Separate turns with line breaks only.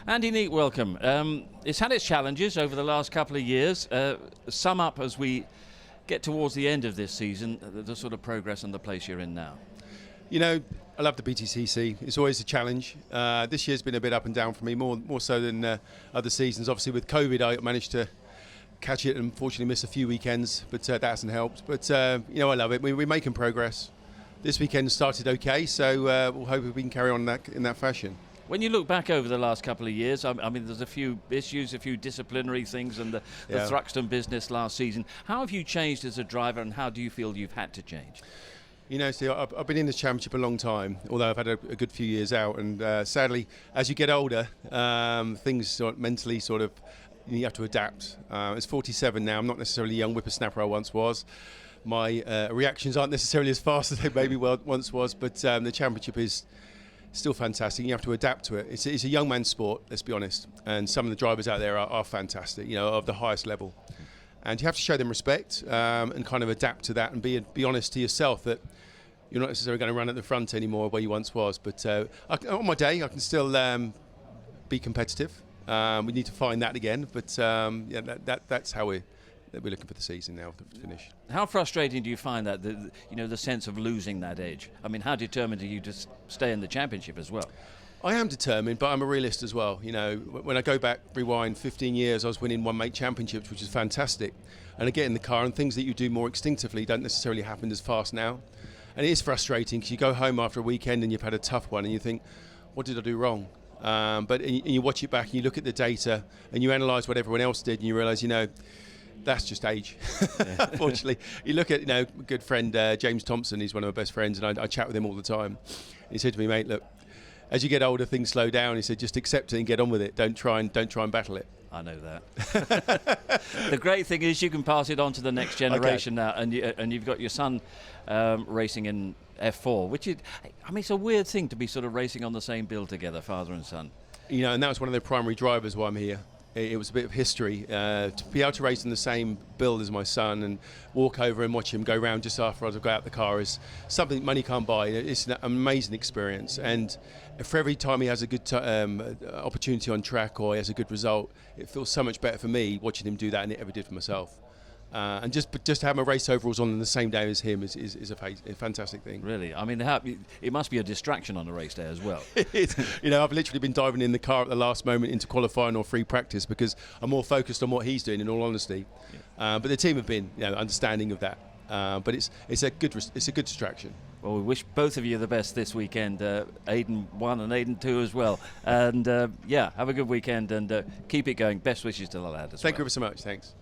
Andy Neate, welcome. It's had its challenges over the last couple of years. Sum up as we get towards the end of this season, the sort of progress and the place you're in now.
You know, I love the BTCC. It's always a challenge. This year's been a bit up and down for me, more so than other seasons. Obviously, with COVID, I managed to catch it and unfortunately miss a few weekends, but that hasn't helped. But, you know, I love it. We're making progress. This weekend started okay, so we'll hope we can carry on in that fashion.
When you look back over the last couple of years, I mean, there's a few issues, a few disciplinary things, and the Thruxton business last season. How have you changed as a driver, and how do you feel you've had to change?
You know, see, I've been in this championship a long time, although I've had a good few years out. And sadly, as you get older, things mentally you have to adapt. It's 47 now. I'm not necessarily the young whippersnapper I once was. My reactions aren't necessarily as fast as they maybe once was, but the championship is still fantastic. You have to adapt to it. It's a young man's sport, let's be honest. And some of the drivers out there are fantastic, you know, of the highest level. And you have to show them respect and kind of adapt to that and be honest to yourself that you're not necessarily going to run at the front anymore where you once was. But on my day, I can still be competitive. We need to find that again. But that's how we're looking for the season now to finish.
How frustrating do you find that, the sense of losing that edge? I mean, how determined are you to stay in the championship as well?
I am determined, but I'm a realist as well. You know, when I go back, rewind 15 years, I was winning one-make championships, which is fantastic. And I get in the car, and things that you do more instinctively don't necessarily happen as fast now. And it is frustrating because you go home after a weekend and you've had a tough one, and you think, what did I do wrong? But you watch it back and you look at the data and you analyse what everyone else did, and you realise, you know, that's just age. Unfortunately, you look at, a good friend James Thompson. He's one of my best friends, and I chat with him all the time. And he said to me, mate, look, as you get older, things slow down. He said, just accept it and get on with it. Don't try and battle it.
I know that. The great thing is you can pass it on to the next generation now, and you've got your son racing in F4, which is, I mean, it's a weird thing to be sort of racing on the same bill together, father and son. You
know, and that was one of the primary drivers why I'm here. It was a bit of history to be able to race in the same build as my son and walk over and watch him go round just after I got out the car is something money can't buy. It's an amazing experience, and for every time he has a good opportunity on track or he has a good result, it feels so much better for me watching him do that than it ever did for myself. And just to have my race overalls on the same day as him is a fantastic thing.
Really? I mean, it must be a distraction on a race day as well.
You know, I've literally been diving in the car at the last moment into qualifying or free practice because I'm more focused on what he's doing, in all honesty. Yeah. But the team have been, understanding of that. But it's a good distraction.
Well, we wish both of you the best this weekend, Aidan 1 and Aidan 2 as well. And have a good weekend and keep it going. Best wishes to the lad as well.
Thank you ever so much. Thanks.